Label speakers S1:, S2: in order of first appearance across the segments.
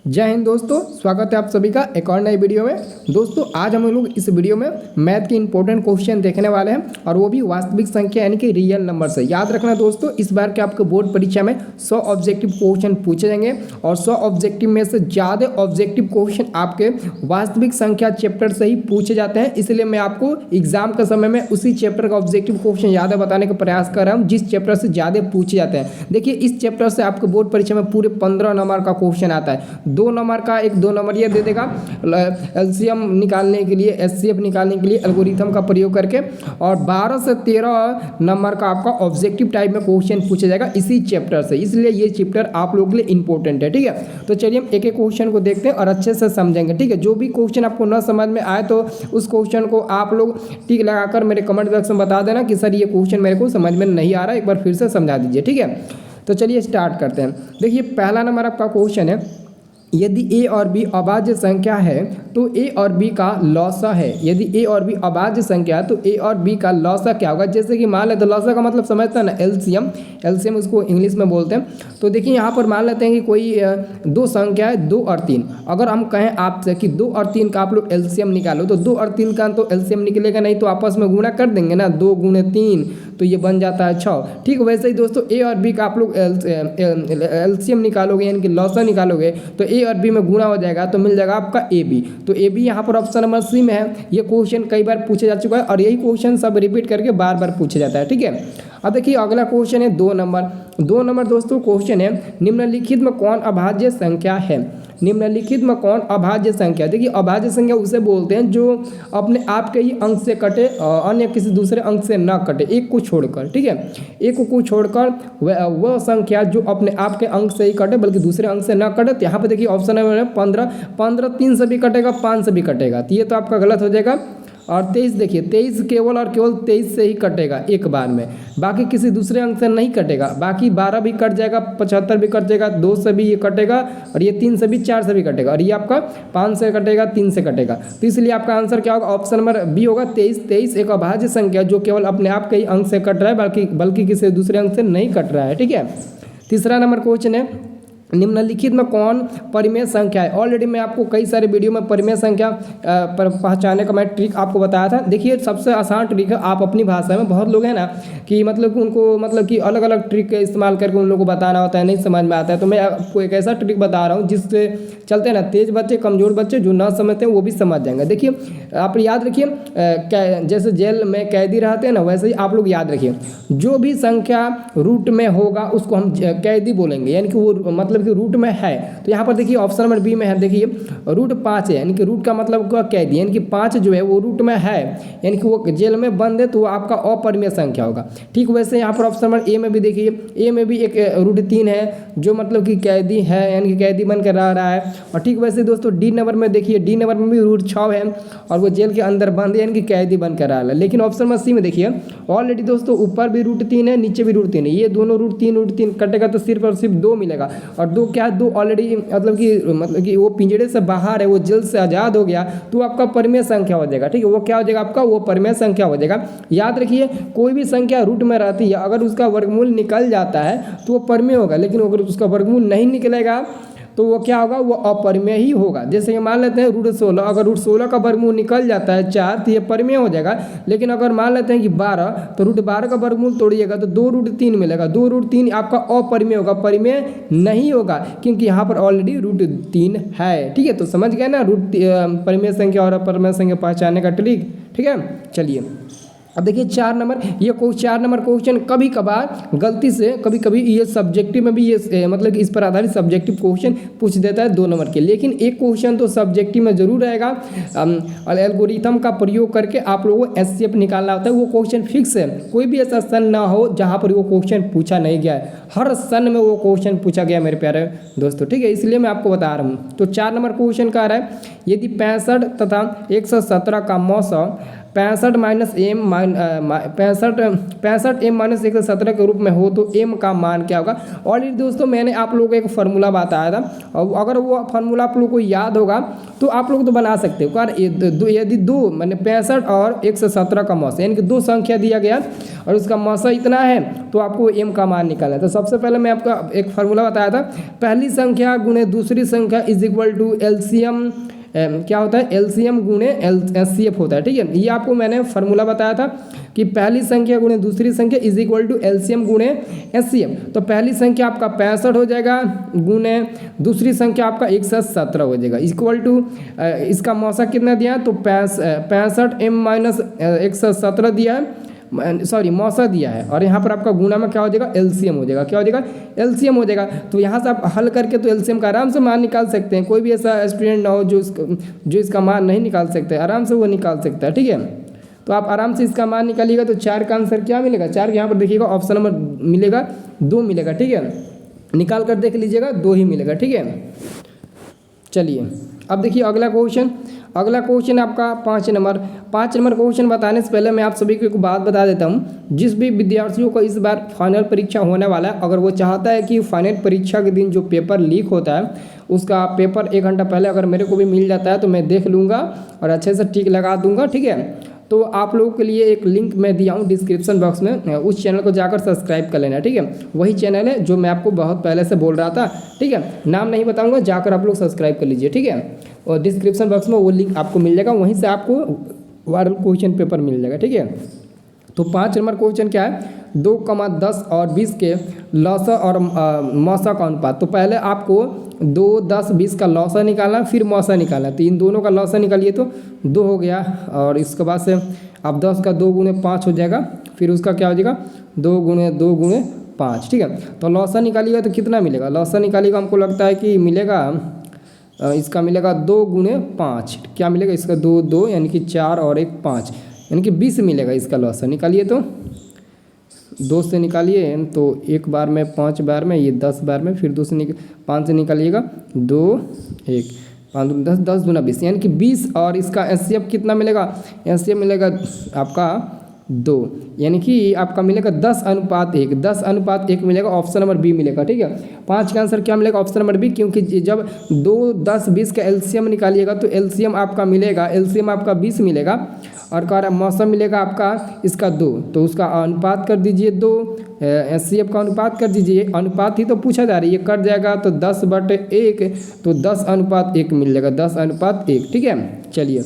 S1: जय हिंद दोस्तों, स्वागत है आप सभी का एक और नई वीडियो में। दोस्तों आज हम लोग इस वीडियो में मैथ के इंपॉर्टेंट क्वेश्चन देखने वाले हैं और वो भी वास्तविक संख्या यानी कि रियल नंबर से। याद रखना दोस्तों, इस बार के आपके बोर्ड परीक्षा में 100 ऑब्जेक्टिव क्वेश्चन पूछे जाएंगे और 100 ऑब्जेक्टिव में से ज़्यादा ऑब्जेक्टिव क्वेश्चन आपके वास्तविक संख्या चैप्टर से ही पूछे जाते हैं। इसलिए मैं आपको एग्जाम के समय में उसी चैप्टर का ऑब्जेक्टिव क्वेश्चन ज़्यादा बताने का प्रयास कर रहा हूँ जिस चैप्टर से ज़्यादा पूछे जाते हैं। देखिए, इस चैप्टर से आपके बोर्ड परीक्षा में पूरे 15 नंबर का क्वेश्चन आता है। 2 नंबर का एक 2 नंबर ये दे देगा एलसीएम निकालने के लिए, एचसीएफ निकालने के लिए एल्गोरिथम का प्रयोग करके, और 12 से 13 नंबर का आपका ऑब्जेक्टिव टाइप में क्वेश्चन पूछा जाएगा इसी चैप्टर से। इसलिए ये चैप्टर आप लोगों के लिए इंपॉर्टेंट है। ठीक है, तो चलिए हम एक एक क्वेश्चन को देखते हैं और अच्छे से समझेंगे। ठीक है, जो भी क्वेश्चन आपको न समझ में आए तो उस क्वेश्चन को आप लोग टिक लगाकर मेरे कमेंट बॉक्स में बता देना कि सर ये क्वेश्चन मेरे को समझ में नहीं आ रहा है, एक बार फिर से समझा दीजिए। ठीक है, तो चलिए स्टार्ट करते हैं। देखिए, पहला नंबर आपका क्वेश्चन है, यदि a और b अभाज्य संख्या है तो a और b का लॉसा है। यदि a और b अभाज्य संख्या है तो a और b का लॉसा क्या होगा। जैसे कि मान लेते हैं, लॉसा का मतलब समझते हैं ना, एलसीएम। एलसीएम उसको इंग्लिश में बोलते हैं। तो देखिए यहाँ पर मान लेते हैं कि कोई दो संख्या है 2 और 3। अगर हम कहें आपसे कि 2 और 3 का आप लोग एलसीएम निकालो तो 2 और 3 का तो एलसीएम निकलेगा नहीं, तो आपस में गुणा कर देंगे ना, 2 गुणे 3 तो ये बन जाता है 6। ठीक, वैसे ही दोस्तों a और b का आप लोग एलसीएम निकालोगे यानी कि लॉसा निकालोगे तो a और b में गुणा हो जाएगा तो मिल जाएगा आपका ए बी। तो ए बी यहाँ पर ऑप्शन नंबर सी में है। ये क्वेश्चन कई बार पूछा जा चुका है और यही क्वेश्चन सब रिपीट करके बार बार पूछा जाता है। ठीक है, अब देखिए अगला क्वेश्चन है 2 नंबर। 2 नंबर दोस्तों क्वेश्चन है, निम्नलिखित में कौन अभाज्य संख्या है। निम्नलिखित में कौन अभाज्य संख्या। देखिए, अभाज्य संख्या उसे बोलते हैं जो अपने आप के ही अंक से कटे, अन्य किसी दूसरे अंक से ना कटे, एक को छोड़कर। ठीक है, एक को छोड़कर वह संख्या जो अपने आप के अंक से ही कटे बल्कि दूसरे अंक से ना कटे। तो यहाँ पे देखिए ऑप्शन है 15 3 से भी कटेगा, 5 से भी कटेगा, तो ये तो आपका गलत हो जाएगा। और 23 देखिए, 23 केवल और केवल 23 से ही कटेगा एक बार में, बाकी किसी दूसरे अंक से नहीं कटेगा। बाकी 12 भी कट जाएगा, 75 भी कट जाएगा, 2 से भी ये कटेगा, और ये 3 से भी, 4 से भी कटेगा, और ये आपका 5 से कटेगा, 3 से कटेगा। तो इसलिए आपका आंसर क्या होगा, ऑप्शन नंबर बी होगा 23। 23 एक अभाज्य संख्या जो केवल अपने आप के ही अंक से कट रहा है बल्कि किसी दूसरे अंक से नहीं कट रहा है। ठीक है, तीसरा नंबर क्वेश्चन है, निम्नलिखित में कौन परिमेय संख्या है। ऑलरेडी मैं आपको कई सारे वीडियो में परिमेय संख्या पर पहचानने का मैं ट्रिक आपको बताया था। देखिए, सबसे आसान ट्रिक है, आप अपनी भाषा में, बहुत लोग हैं ना कि मतलब उनको मतलब कि अलग अलग ट्रिक का इस्तेमाल करके उन लोगों को बताना होता है, नहीं समझ में आता है। तो मैं आपको एक ऐसा ट्रिक बता रहा हूँ जिससे चलते हैं ना, तेज बच्चे, कमज़ोर बच्चे जो ना समझते हैं वो भी समझ जाएंगे। देखिए, आप याद रखिए, जैसे जेल में कैदी रहते हैं ना, वैसे ही आप लोग याद रखिए, जो भी संख्या रूट में होगा उसको हम कैदी बोलेंगे, यानी कि वो मतलब कि रूट में है। तो यहाँ पर देखिए ऑप्शन नंबर बी में है, देखिए रूट 5 है, यानी कि रूट का मतलब क्या, कैदी, यानी कि 5 जो है वो रूट में है, यानी कि वो जेल में बंद है, तो वो आपका अपरिमेय संख्या होगा। ठीक, वैसे यहाँ पर ऑप्शन नंबर ए में भी देखिए, ए में भी एक रूट 3 है जो मतलब कि कैदी है, यानी कि कैदी बन कर रह रहा है। और ठीक वैसे दोस्तों डी नंबर में देखिए, डी नंबर में भी रूट 6 है और वो जेल के अंदर बंद है, यानी कि कैदी बन कर रहा है। लेकिन ऑप्शन नंबर सी में देखिए, ऑलरेडी दोस्तों ऊपर भी रूट 3 है, नीचे भी रूट 3 है, ये दोनों रूट 3 कटेगा तो सिर्फ और सिर्फ 2 मिलेगा। और 2 क्या है, 2 ऑलरेडी मतलब कि वो पिंजड़े से बाहर है, वो जेल से आज़ाद हो गया, तो आपका परिमेय संख्या हो जाएगा। ठीक है, वो क्या हो जाएगा आपका, वो परिमेय संख्या हो जाएगा। याद रखिए, कोई भी संख्या रूट में रहती है, अगर उसका वर्गमूल निकल जाता है तो वो परिमेय होगा, लेकिन अगर उसका वर्गमूल नहीं निकलेगा तो वो क्या होगा, वो अपरिमेय ही होगा। जैसे कि मान लेते हैं रूट 16, अगर रूट 16 का वर्गमूल निकल जाता है 4 तो ये परिमेय हो जाएगा। लेकिन अगर मान लेते हैं कि 12, तो रूट 12 का वर्गमूल तोड़िएगा तो 2 रूट 3 मिलेगा, 2 रूट 3 आपका अपरिमेय होगा, परिमेय नहीं होगा, क्योंकि यहाँ पर ऑलरेडी रूट 3 है। ठीक है, तो समझ गए ना रूट परिमेय संख्या और अपरिमेय संख्या पहचानने का ट्रिक। ठीक है, चलिए अब देखिए 4 नंबर, ये 4 नंबर क्वेश्चन कभी कभार गलती से कभी कभी ये सब्जेक्टिव में भी ये मतलब कि इस पर आधारित सब्जेक्टिव क्वेश्चन पूछ देता है 2 नंबर के। लेकिन एक क्वेश्चन तो सब्जेक्टिव में जरूर रहेगा, एल्गोरिथम का प्रयोग करके आप लोगों को एचसीएफ निकालना होता है। वो क्वेश्चन फिक्स है, कोई भी ऐसा सन ना हो जहाँ पर वो क्वेश्चन पूछा नहीं गया है, हर सन में वो क्वेश्चन पूछा गया मेरे प्यारे दोस्तों। ठीक है, इसलिए मैं आपको बता रहा हूँ। तो 4 नंबर क्वेश्चन का रहा है, यदि 65 तथा 117 का मौसा 65 माइनस एम 65 एम माइनस 117 के रूप में हो तो एम का मान क्या होगा। ऑलरेडी दोस्तों मैंने आप लोगों को एक फार्मूला बताया था, और अगर वो फार्मूला आप लोगों को याद होगा तो आप लोग तो बना सकते हो। यदि दो मैंने 65 और 117 का मौसा यानी कि दो संख्या दिया गया और उसका मौसा इतना है तो आपको एम का मान निकालना है। तो सबसे पहले मैं आपका एक फार्मूला बताया था, पहली संख्या गुणे दूसरी संख्या इज इक्वल टू एलसीएम, क्या होता है एलसीएम गुणे एचसीएफ होता है। ठीक है, ये आपको मैंने फार्मूला बताया था कि पहली संख्या गुणे दूसरी संख्या इज इक्वल टू एलसीएम गुणे एचसीएफ। तो पहली संख्या आपका 65 हो जाएगा गुणे दूसरी संख्या आपका 117 हो जाएगा इक्वल टू इसका मौसा कितना दिया है तो 65 एम माइनस 117 दिया है, सॉरी मौसा दिया है, और यहाँ पर आपका गुना में क्या हो जाएगा एलसीएम हो जाएगा, क्या हो जाएगा एलसीएम हो जाएगा। तो यहाँ से आप हल करके तो एलसीएम का आराम से मान निकाल सकते हैं। कोई भी ऐसा स्टूडेंट ना हो जो इसका मान नहीं निकाल सकते, आराम से वो निकाल सकता है। ठीक है, तो आप आराम से इसका मान निकालिएगा तो 4 का आंसर क्या मिलेगा, 4 यहाँ पर देखिएगा ऑप्शन नंबर मिलेगा 2 मिलेगा। ठीक है, निकाल कर देख लीजिएगा 2 ही मिलेगा। ठीक है, चलिए अब देखिए अगला क्वेश्चन आपका 5 नंबर क्वेश्चन बताने से पहले मैं आप सभी को एक बात बता देता हूँ। जिस भी विद्यार्थियों को इस बार फाइनल परीक्षा होने वाला है, अगर वो चाहता है कि फाइनल परीक्षा के दिन जो पेपर लीक होता है उसका पेपर 1 घंटा पहले अगर मेरे को भी मिल जाता है तो मैं देख लूँगा और अच्छे से टिक लगा दूँगा। ठीक है, तो आप लोगों के लिए एक लिंक मैं दिया हूँ डिस्क्रिप्शन बॉक्स में, उस चैनल को जाकर सब्सक्राइब कर लेना। ठीक है, वही चैनल है जो मैं आपको बहुत पहले से बोल रहा था। ठीक है, नाम नहीं बताऊँगा, जाकर आप लोग सब्सक्राइब कर लीजिए। ठीक है, और डिस्क्रिप्शन बॉक्स में वो लिंक आपको मिल जाएगा, वहीं से आपको वायरल क्वेश्चन पेपर मिल जाएगा। ठीक है, तो 5 नंबर क्वेश्चन क्या है, 2, 10 और 20 के लौसा और मौसा का अनुपात। तो पहले आपको 2, 10, 20 का लौसा निकालना फिर मौसा निकालना। तो इन दोनों का लौसा निकालिए तो 2 हो गया, और इसके बाद से अब 10 का 2 गुणे 5 हो जाएगा, फिर उसका क्या हो जाएगा 2 गुणे 5। ठीक है, तो लौसा निकालिएगा तो कितना मिलेगा, लौसा निकालिएगा हमको लगता है कि मिलेगा इसका मिलेगा 2 गुणे 5, क्या मिलेगा इसका 2 यानी कि 4 और 1 5 यानी कि 20 मिलेगा इसका लौसा। निकालिए तो 2 से निकालिए तो 1 बार में 5 बार में, ये 10 बार में, फिर 2 से 5 से निकालिएगा 2 1 5 10 10 दूना 20 यानी कि 20, और इसका एचसीएफ कितना मिलेगा, एचसीएफ मिलेगा आपका 2 यानी कि आपका मिलेगा 10:1, 10:1 मिलेगा, ऑप्शन नंबर बी मिलेगा। ठीक है, 5 का आंसर क्या मिलेगा ऑप्शन नंबर बी, क्योंकि जब 2, 10, 20 का एलसीएम निकालिएगा तो एलसीएम आपका मिलेगा, एलसीएम आपका 20 मिलेगा, और कह रहा मौसम मिलेगा आपका इसका 2, तो उसका अनुपात कर दीजिए 2, एचसीएफ का अनुपात कर दीजिए, अनुपात ही तो पूछा जा रहा है, ये कट जाएगा तो 10/1 तो 10:1 मिल जाएगा, 10:1। ठीक है, चलिए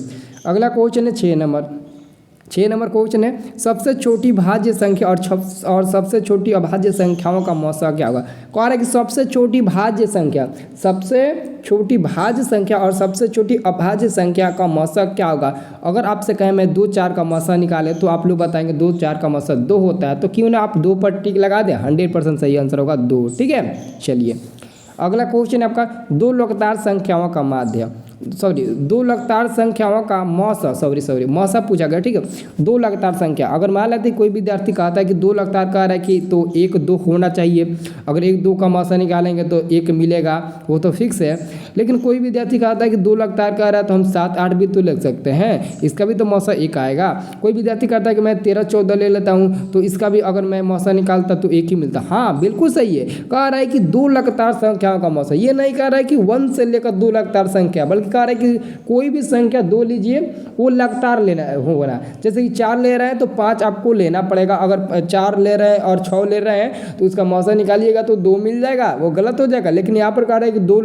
S1: अगला क्वेश्चन है 6 नंबर क्वेश्चन है, सबसे छोटी भाज्य संख्या और सबसे छोटी अभाज्य संख्याओं का मौसा क्या होगा। कह रहा है कि सबसे छोटी भाज्य संख्या और सबसे छोटी अभाज्य संख्या का मौसा क्या होगा। अगर आपसे कहें मैं 2, 4 का मौसा निकाले तो आप लोग बताएंगे 2, 4 का मौसा 2 होता है, तो क्यों ना आप 2 पर टिक लगा दें, 100% सही आंसर होगा 2। ठीक है, चलिए अगला क्वेश्चन है आपका 2 लगातार संख्याओं का माध्य, 2 लगातार संख्याओं का मौसा, मौसा पूछा गया। ठीक है, 2 लगातार संख्या, अगर मान लेते कोई विद्यार्थी कहता है कि 2 लगातार कह रहा है कि तो 1, 2 होना चाहिए, अगर 1, 2 का मौसा निकालेंगे तो 1 मिलेगा, वो तो फिक्स है। लेकिन कोई विद्यार्थी कहता है कि 2 लगातार कह रहा है तो हम 7, 8 भी तो ले सकते हैं, इसका भी तो मौसा 1 आएगा। कोई विद्यार्थी कहता है कि मैं 13, 14 ले लेता हूँ तो इसका भी अगर मैं मौसा निकालता तो 1 ही मिलता। हाँ बिल्कुल सही है, कह रहा है कि 2 लगातार संख्याओं का मौसा, ये नहीं कह रहा है कि 1 से लेकर 2 लगातार संख्या, बल्कि कह रहा है कि कोई भी संख्या 2 लीजिए वो लगातार लेना होगा। जैसे कि 4 ले रहे हैं तो 5 आपको लेना पड़ेगा, अगर 4 ले रहे हैं और 6 ले रहे हैं तो उसका मौसा निकालिएगा तो 2 मिल जाएगा, वो गलत हो जाएगा। लेकिन यहाँ पर कह रहा है कि 2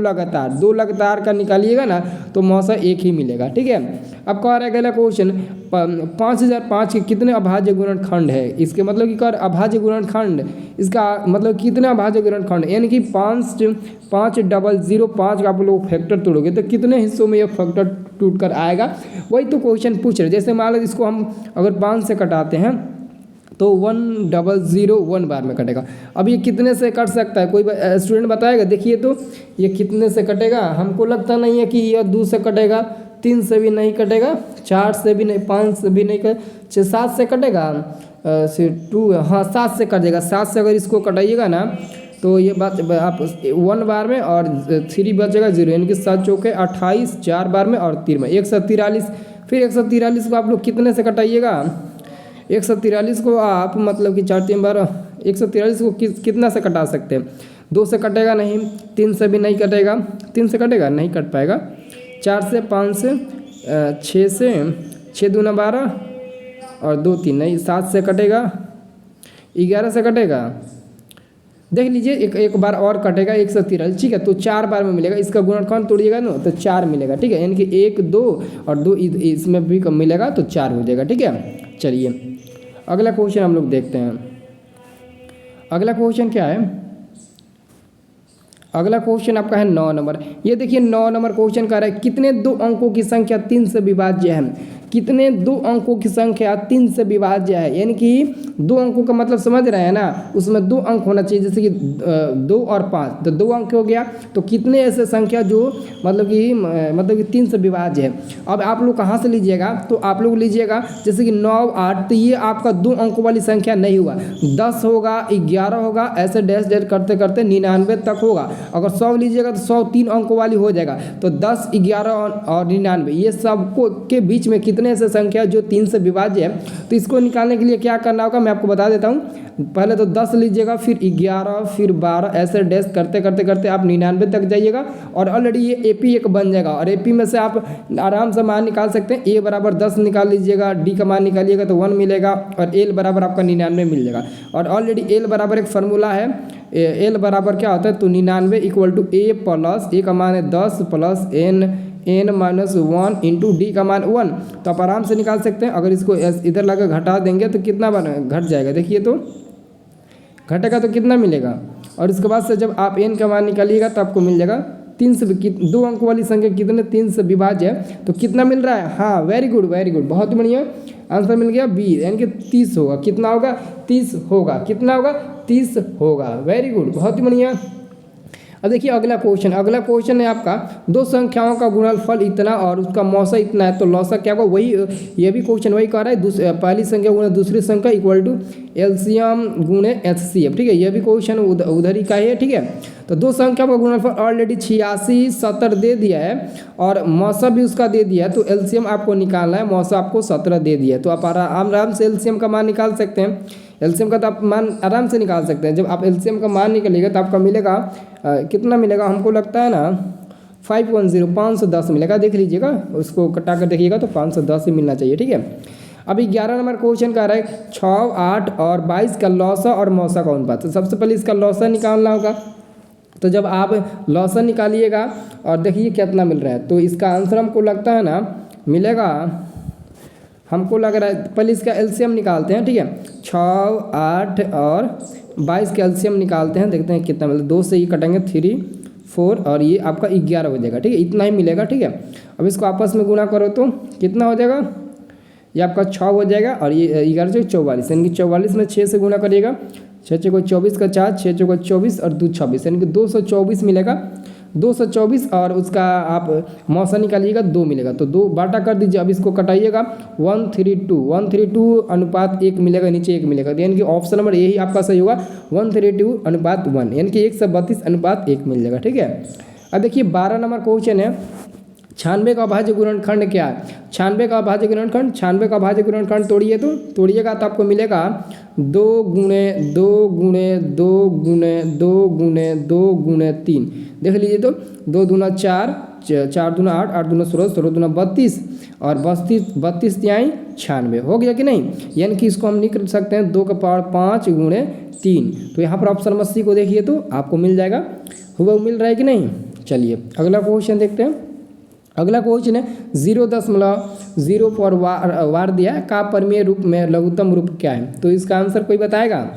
S1: लगातार का निकालिएगा ना तो मौसा 1 ही मिलेगा। ठीक है, अब कह रहा है अगला क्वेश्चन 5005 के कितने अभाज्य गुणनखंड है। इसके मतलब कि कर अभाज्य गुणनखंड, इसका मतलब कितने अभाज्य गुणनखंड, यानी कि 5005 का आप लोग फैक्टर तोड़ोगे तो कितने हिस्सों में ये फैक्टर टूट कर आएगा, वही तो क्वेश्चन पूछ रहे। जैसे मान लो इसको हम अगर 5 से कटाते हैं तो 1001 बार में कटेगा। अब ये कितने से कट सकता है, कोई स्टूडेंट बताएगा। देखिए तो ये कितने से कटेगा, हमको लगता नहीं है कि यह 2 से कटेगा, 3 से भी नहीं कटेगा, 4 से भी नहीं, 5 से भी नहीं कटेगा, 7 से कटेगा, 2 हाँ 7 से कटेगा। 7 से अगर इसको कटाइएगा ना तो ये बात आप 1 बार में और 3 बचेगा 0, यानी कि 7 चौके 28, 4 बार में और 3 में 143, फिर 143 को आप लोग कितने से कटाइएगा, 143 को आप मतलब कि 4 3 12, 143 को कितना से कटा सकते हैं, 2 से कटेगा नहीं, 3 से भी नहीं कटेगा, 3 से कटेगा नहीं कट पाएगा, 4 से, 5 से, 6 से, 6 दूना 12 और 2 3 नहीं, 7 से कटेगा, 11 से कटेगा, देख लीजिए एक बार और कटेगा 143, ठीक है। तो 4 बार में मिलेगा, इसका गुणनखंड तोड़िएगा ना तो 4 मिलेगा, ठीक है। यानी कि 1 2 और 2 इसमें भी कम मिलेगा तो 4 हो जाएगा, ठीक है। चलिए अगला क्वेश्चन हम लोग देखते हैं। अगला क्वेश्चन क्या है, अगला क्वेश्चन आपका है 9 नंबर। ये देखिए 9 नंबर क्वेश्चन कह रहा है कितने 2 अंकों की संख्या 3 से विभाज्य है, कितने 2 अंकों की संख्या 3 से विभाज्य है। यानी कि 2 अंकों का मतलब समझ रहे हैं ना, उसमें 2 अंक होना चाहिए, जैसे कि 2 और 5, तो 2 अंक हो गया। तो कितने ऐसे संख्या जो मतलब कि 3 से विभाज्य है। अब आप लोग कहाँ से लीजिएगा, तो आप लोग लीजिएगा जैसे कि 9 8, तो ये आपका 2 अंकों वाली संख्या नहीं हुआ, 10 होगा, 11 होगा, ऐसे डैश डैश करते करते 99 तक होगा। अगर 100 लीजिएगा तो 100 3 अंकों वाली हो जाएगा। तो 10 11 और 99 ये सबको के बीच में कितने ऐसे संख्या जो 3 से विभाज्य है। तो इसको निकालने के लिए क्या करना होगा मैं आपको बता देता हूँ। पहले तो 10 लीजिएगा, फिर 11, फिर 12, ऐसे डैश करते करते करते आप 99 तक जाइएगा और ऑलरेडी ये एपी एक बन जाएगा। और एपी में से आप आराम से मान निकाल सकते हैं। ए बराबर 10 निकाल लीजिएगा, डी का मान निकालिएगा तो 1 मिलेगा और एल बराबर आपका 99 मिल जाएगा। और ऑलरेडी एल बराबर एक फार्मूला है, एल बराबर क्या होता है, तो 99 इक्वल टू ए प्लस ए का मान है 10 plus n minus 1 into D का मान 1। तो आप आराम से निकाल सकते हैं। अगर इसको इधर लगा घटा देंगे तो कितना घट जाएगा, देखिए तो घटेगा तो कितना मिलेगा। और इसके बाद से जब आप n का मान निकालिएगा तो आपको मिल जाएगा 3 से 2 अंक वाली संख्या कितने 3 से विभाज्य है, तो कितना मिल रहा है। हाँ वेरी गुड बहुत बढ़िया, आंसर मिल गया बी, यानी कि 30 होगा। कितना होगा, 30 होगा। कितना होगा, 30 होगा। वेरी गुड, बहुत ही बढ़िया। अब देखिए अगला क्वेश्चन है आपका 2 संख्याओं का गुणनफल इतना और उसका मौसा इतना है, तो लौसा क्या होगा, वही ये भी क्वेश्चन वही कह रहा है, पहली संख्या गुणे दूसरी संख्या इक्वल टू एलसीएम गुणे एचसीएफ, ठीक है। ये भी क्वेश्चन उधर ही का है, ठीक है। तो 2 संख्या का गुणनफल ऑलरेडी 86 70 दे दिया है और मौसा भी उसका दे दिया है। तो एलसीएम आपको निकालना है, मौसा आपको 17 दे दिया है। तो आप आराम से एलसीएम का मान निकाल सकते हैं। एलसीएम का तो आप मान आराम से निकाल सकते हैं। जब आप एलसीएम का मान निकालिएगा तो आपका मिलेगा कितना मिलेगा, हमको लगता है ना 510 मिलेगा। देख लीजिएगा, उसको कटा कर देखिएगा तो 510 ही मिलना चाहिए, ठीक है। अभी 11 नंबर क्वेश्चन का रहा है 6 8 और 22 का लौसा और मौसा का अनुपात। तो सबसे पहले इसका लौसा निकालना होगा। तो जब आप लौसा निकालिएगा और देखिए कितना मिल रहा है, तो इसका आंसर हमको लगता है ना मिलेगा, हमको लग रहा है पहले इसका एलसीएम निकालते हैं, ठीक है। 6 8 और 22 का एलसीएम निकालते हैं, देखते हैं कितना मिलता है। 2 से ही कटेंगे 3 4 और ये आपका 11 हो जाएगा, ठीक है। इतना ही मिलेगा, ठीक है। अब इसको आपस में गुणा करो तो कितना हो जाएगा, ये आपका 6 हो जाएगा और ये 11 से 44, यानी कि 44 में 6 से गुणा करिएगा, 6 6 को 24 का 4, 6 6 को 24 और 2 26, यानी कि 224 मिलेगा। 224 और उसका आप मौसा निकालिएगा 2 मिलेगा, तो 2 बाटा कर दीजिए। अब इसको कटाइएगा 132 अनुपात 1 मिलेगा, नीचे 1 मिलेगा, यानी कि ऑप्शन नंबर यही आपका सही होगा 132 अनुपात 1, यानी कि 132 अनुपात 1 मिल जाएगा, ठीक है। अब देखिए 12 नंबर क्वेश्चन है 96 का अभाज्य गुणनखंड क्या है। 96 का अभाज्य गुणनखंड तोड़िएगा तो आपको मिलेगा 2 गुणे 2 गुणे 2 गुणे 2 गुणे 2 गुणे 3। देख लीजिए तो 2 दूना 4, 4 दूना 8, 8 दूना 16, 16 दूना 32 और 32 तिहाई 96 हो गया कि नहीं। यानी कि इसको हम निकाल सकते हैं 2 का पावर 5 गुणे 3। तो यहाँ पर ऑप्शन नंबर सी को देखिए तो आपको मिल जाएगा, हुआ मिल रहा है कि नहीं। चलिए अगला क्वेश्चन देखते हैं। अगला क्वेश्चन है 0.0 पर वार दिया है का परमेय रूप में लघुत्तम रूप क्या है। तो इसका आंसर कोई बताएगा।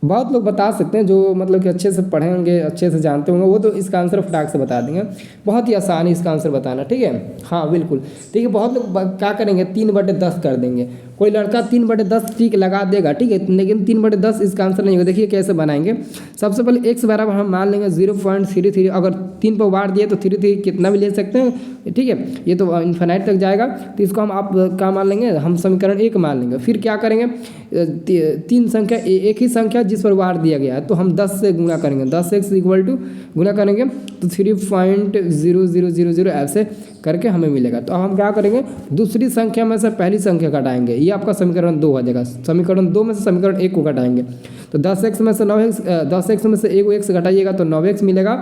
S1: बहुत लोग बता सकते हैं जो मतलब कि अच्छे से पढ़े होंगे, अच्छे से जानते होंगे, वो तो इसका आंसर फटाक से बता देंगे। बहुत ही आसान है इसका आंसर बताना, ठीक है। हाँ बिल्कुल, ठीक है। बहुत लोग क्या करेंगे 3/10 कर देंगे। कोई लड़का 3/10 ठीक लगा देगा, ठीक है, लेकिन 3/10 इसका आंसर नहीं होगा। देखिए कैसे बनाएंगे। सबसे पहले x बराबर हम मान लेंगे 0.33। अगर 3 पर वार दिए तो 33 कितना भी ले सकते हैं, ठीक है। ये तो इन्फिनाइट तक जाएगा, तो इसको हम आप क्या मान लेंगे, हम समीकरण 1 मान लेंगे। फिर क्या करेंगे, 3 संख्या एक ही संख्या जिस पर वार दिया गया है तो हम 10 से गुणा करेंगे। 10x इक्वल टू गुणा करेंगे तो 3.0000 ऐसे करके हमें मिलेगा। तो अब हम क्या करेंगे, दूसरी संख्या में से पहली संख्या घटाएंगे, ये आपका समीकरण 2 आ जाएगा। समीकरण 2 में से समीकरण 1 को घटाएंगे तो 10x में से 9x 10x में से 1 घटाइएगा तो 9x मिलेगा।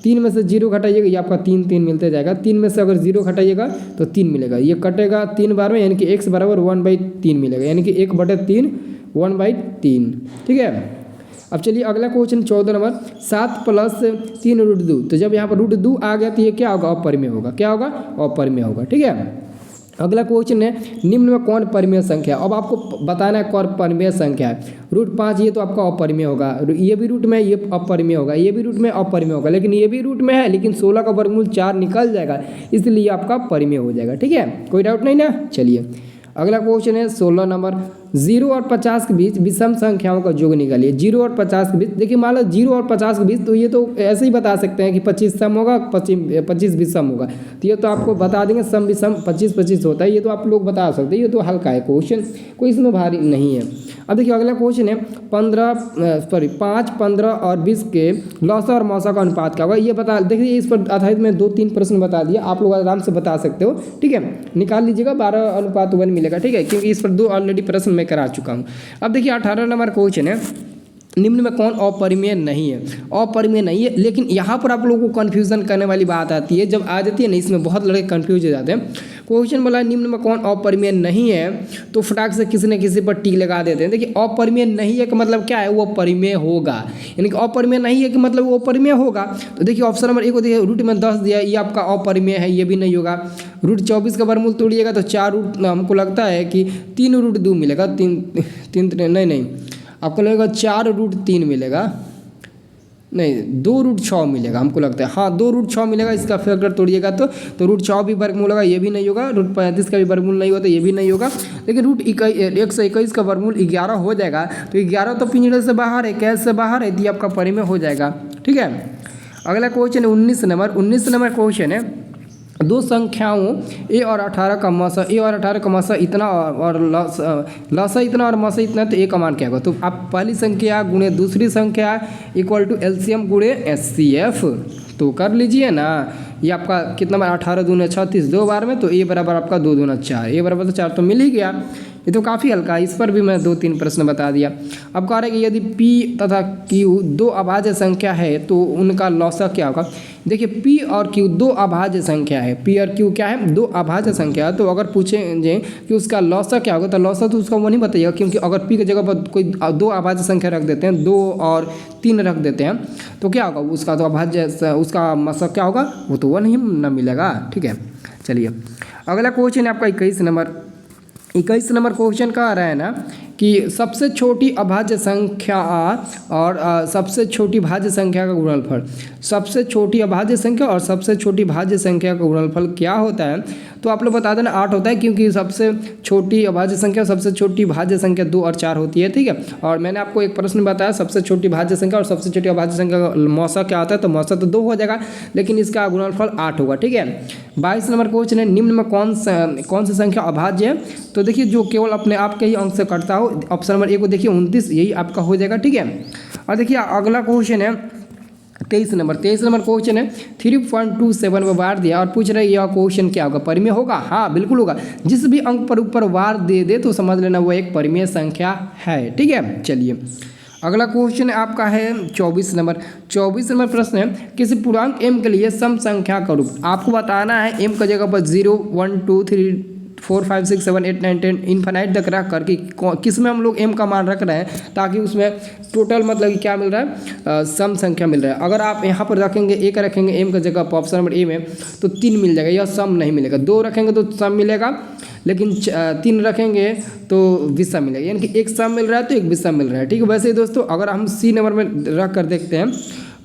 S1: 3 में से 0 घटाइएगा, ये आपका 3 मिलते जाएगा। 3 में से अगर 0 घटाइएगा तो 3 मिलेगा, ये कटेगा 3 बार में, यानी कि x बराबर 1/3 मिलेगा, यानी कि 1/3 1/3। ठीक है। अब चलिए अगला क्वेश्चन 14 नंबर, 7 + 3 √2। तो जब यहाँ पर √2 आ गया तो ये क्या होगा, अपरिमेय होगा। क्या होगा, अपरिमेय होगा। ठीक है। अगला क्वेश्चन है, निम्न में कौन परिमेय संख्या। अब आपको बताना है कौन परिमेय संख्या है। √5 ये तो आपका अपरिमेय होगा, ये भी रूट में, ये अपरिमेय होगा, ये भी रूट में अपरिमेय होगा, लेकिन ये भी रूट में है, लेकिन 16 का वर्गमूल 4 निकल जाएगा, इसलिए ये आपका परिमेय हो जाएगा। ठीक है, कोई डाउट नहीं ना। चलिए अगला क्वेश्चन है 16 नंबर, 0 और 50 के बीच विषम संख्याओं का योग निकालिए। 0 और 50 के बीच, देखिए मान लो 0 और 50 के बीच, तो ये तो ऐसे ही बता सकते हैं कि 25 सम होगा, 25 विषम होगा। तो ये तो आपको बता देंगे सम विषम 25-25 होता है, ये तो आप लोग बता सकते हैं, ये तो हल्का है क्वेश्चन, कोई इसमें भारी नहीं है। अब देखिए अगला क्वेश्चन है 5, 15 और 20 के लौसा और मौसा का अनुपात क्या होगा, ये बता। देखिए इस पर आधारित मैं 2-3 प्रश्न बता दिया, आप लोग आराम से बता सकते हो। ठीक है, निकाल लीजिएगा, 12:1 मिलेगा। ठीक है, क्योंकि इस पर 2 ऑलरेडी प्रश्न मैं करा चुका हूँ। अब देखिए 18 नंबर क्वेश्चन है, निम्न में कौन अपरिमेय नहीं है। अपरिमेय नहीं है, लेकिन यहाँ पर आप लोगों को कन्फ्यूजन करने वाली बात आती है, जब आ जाती है ना, इसमें बहुत लड़के कन्फ्यूज हो जाते हैं। क्वेश्चन बोला निम्न में कौन अपरिमेय नहीं है, तो फटाक से किसी न किसी पर टिक लगा देते हैं। देखिए अपरिमेय नहीं है का मतलब क्या है, वो परिमेय होगा, यानी कि अपरिमेय नहीं है कि मतलब वो परिमेय होगा। तो देखिए ऑप्शन नंबर 1 को देखिए, रूट में 10 दिया, ये आपका अपरिमेय है, ये भी नहीं होगा। रूट 24 का वर्गमूल तोड़िएगा तो 4 रूट, हमको लगता है कि 3√2 मिलेगा। 3 नहीं, आपको लगेगा 4√3 मिलेगा, नहीं 2√6 मिलेगा हमको लगता है। हाँ 2√6 मिलेगा, इसका फैक्टर तोड़िएगा तो √6 भी वर्गमूल होगा, ये भी नहीं होगा। √35 का भी वर्गमूल नहीं होता, ये भी नहीं होगा। लेकिन √121 का वर्गमूल 11 हो जाएगा, तो 11 तो पिंजड़े से बाहर है, कैश से बाहर है, ये आपका परिमेय हो जाएगा। ठीक है। अगला क्वेश्चन है 19 नंबर क्वेश्चन है, दो संख्याओं a और 18 का मसा, a और 18 का मसा इतना और लसा इतना और मसा इतना, तो a का मान क्या होगा। तो आप पहली संख्या गुणे दूसरी संख्या = LCM गुणे SCF, तो कर लीजिए ना। ये आपका कितना बार, 18 दूने 36, 2 बार में, तो a बराबर आपका 2 दूना 4, a बराबर तो 4 तो मिल ही गया। ये तो काफ़ी हल्का है, इस पर भी मैं 2-3 प्रश्न बता दिया। अब कह रहे हैं कि यदि P तथा Q 2 अभाज्य संख्या है तो उनका लौसा क्या होगा। देखिए P और Q 2 अभाज्य संख्या है, P और Q क्या है, 2 अभाज्य संख्या है। तो अगर पूछेंगे कि उसका लौसा क्या होगा, तो लौसा तो उसका वो नहीं बताइएगा, क्योंकि अगर P की जगह पर कोई 2 अभाज्य संख्या रख देते हैं, 2 और 3 रख देते हैं, तो क्या होगा उसका, तो अभाज्य उसका मसा क्या होगा, वो तो वो नहीं न मिलेगा। ठीक है। चलिए अगला क्वेश्चन है आपका 21 नंबर क्वेश्चन का आ रहा है ना कि सबसे छोटी अभाज्य संख्या और सबसे छोटी भाज्य संख्या का गुणनफल। सबसे छोटी अभाज्य संख्या और सबसे छोटी भाज्य संख्या का गुणनफल क्या होता है, तो आप लोग बता देना 8 होता है, क्योंकि सबसे छोटी अभाज्य संख्या और सबसे छोटी भाज्य संख्या 2 और 4 होती है। ठीक है। और मैंने आपको एक प्रश्न बताया, सबसे छोटी भाज्य संख्या और सबसे छोटी अभाज्य संख्या का मौसा क्या होता है, तो मौसा तो 2 हो जाएगा, लेकिन इसका गुणनफल 8 होगा। ठीक है। 22 नंबर क्वेश्चन है, निम्न में कौन सी संख्या अभाज्य है। तो देखिए जो केवल अपने आप के ही अंक से कटता हो, ऑप्शन नंबर 1 को देखिए 29, यही आपका हो जाएगा। ठीक है। और देखिए अगला क्वेश्चन है 23 नंबर क्वेश्चन है, 3.27 में वार दिया और पूछ रहे यह क्वेश्चन क्या होगा, परिमेय होगा। हाँ बिल्कुल होगा, जिस भी अंक पर ऊपर वार दे दे तो समझ लेना वो एक परिमेय संख्या है। ठीक है। चलिए अगला क्वेश्चन आपका है 24 नंबर प्रश्न है, किसी पूर्णांक m के लिए सम संख्या का रूप। आपको बताना है m का जगह पर 0, 1, 2, 3, 4, 5, 6, 7, 8, 9, 10 इन्फिनाइट तक रख कर कि किस में हम लोग m का मान रख रहे हैं, ताकि उसमें टोटल मतलब कि क्या मिल रहा है, सम संख्या मिल रहा है। अगर आप यहाँ पर रखेंगे 1 रखेंगे m का जगह पर ऑप्शन नंबर a में, तो 3 मिल जाएगा, यह सम नहीं मिलेगा। 2 रखेंगे तो सम मिलेगा, लेकिन 3 रखेंगे तो विषम मिलेगा, यानी कि एक सम मिल रहा है तो एक विषम मिल रहा है। ठीक है। वैसे ही दोस्तों अगर हम C नंबर में रख कर देखते हैं,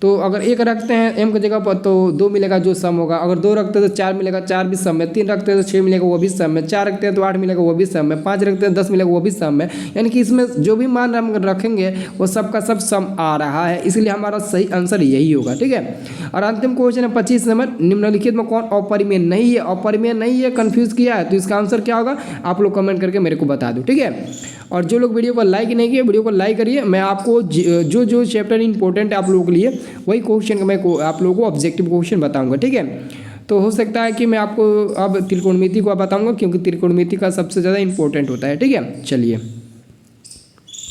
S1: तो अगर 1 रखते हैं m की जगह पर तो 2 मिलेगा जो सम होगा। अगर 2 रखते हैं तो 4 मिलेगा, 4 भी सम है। 3 रखते हैं तो 6 मिलेगा, वो भी सम है। 4 रखते हैं तो 8 मिलेगा, वो भी सम है। 5 रखते हैं 10 मिलेगा, वो भी सम है। यानी कि इसमें जो भी मान हम रखेंगे वो सब का सब सम आ रहा है, इसलिए हमारा सही आंसर यही होगा। ठीक है। और अंतिम क्वेश्चन है 25 नंबर, निम्नलिखित में कौन अपरिमेय नहीं है। अपरिमेय नहीं है, कन्फ्यूज़ किया है, तो इसका आंसर क्या होगा आप लोग कमेंट करके मेरे को बता दो। ठीक है। और जो लोग वीडियो को लाइक नहीं किए, वीडियो को लाइक करिए। मैं आपको जो चैप्टर इंपॉर्टेंट है आप लोगों के लिए, वही क्वेश्चन मैं आप लोगों को ऑब्जेक्टिव क्वेश्चन बताऊंगा। ठीक है। तो हो सकता है कि मैं आपको अब त्रिकोणमिति को बताऊँगा, क्योंकि त्रिकोणमिति का सबसे ज़्यादा इंपॉर्टेंट होता है। ठीक है, चलिए।